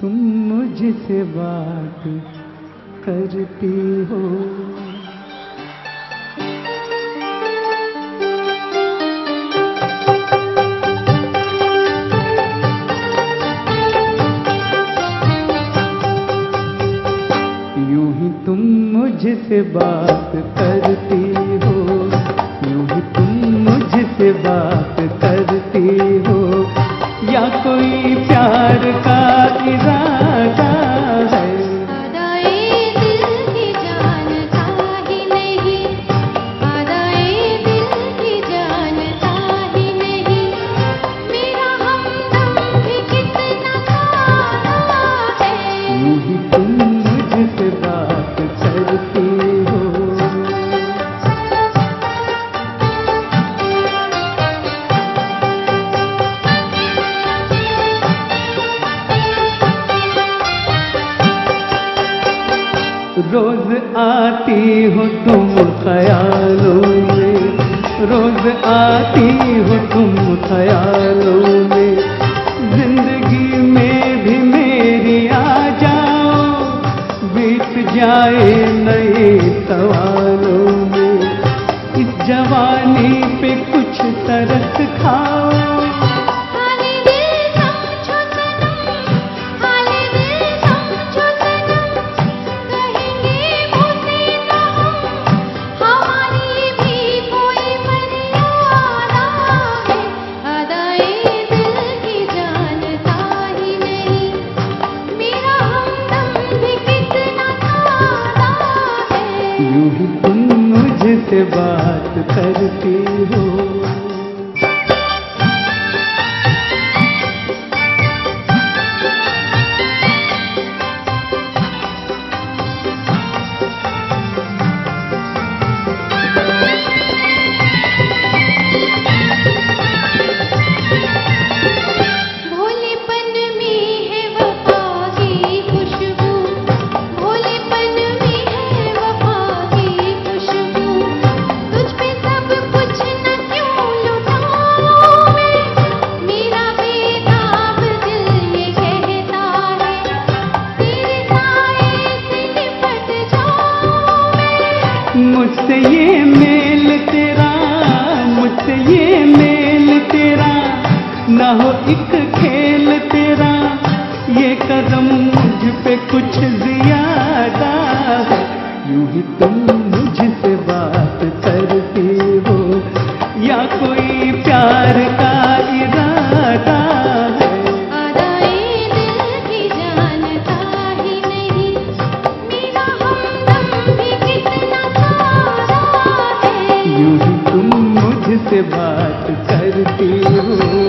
तुम मुझसे बात करती हो। यूं ही तुम मुझसे बात करती हो, यूं ही तुम मुझसे बात करती हो, या कोई प्यार का इरादा है। आदाए दिल की जानता ही नहीं, आदाए दिल की जानता ही नहीं, मेरा हमदम भी कितना खाना है। यूं ही तुम मुझसे बात करती हो। रोज आती हो तुम ख्यालों में, रोज आती हो तुम ख्यालों में, जिंदगी में भी मेरी आ जाओ, बीत जाए नए सवालों में, इस जवानी पे कुछ तरस खाओ। हाले दिल समझो सनम, हाले दिल समझो सनम, कहेंगे मुझसे ना हम, हमारी भी कोई मर्यादा है। आदाए दिल की जानता ही नहीं, मेरा हमदम भी कितना खाना है। यूं ही तुम मुझसे बात करती हो। भोलेपन में है वफा की खुशबू, भोलेपन में है वफा की खुशबू, तुझ पे सब कुछ न क्यों लुटाऊं मैं, मेरा बेताब दिल ये कहता है, तेरे साए से लिपट जाऊं मैं। मुझसे ये मेल तेरा, मुझसे ये मेल तेरा, ना हो एक खेल तेरा, ये कदम मुझ पे कुछ ज्यादा है। यूं ही तुम मुझसे बात करती हो, या कोई प्यार का इरादा है। आदाए दिल की जानता ही नहीं, मेरा हमदम भी कितना खाना है। यूं ही तुम मुझसे बात करती हो।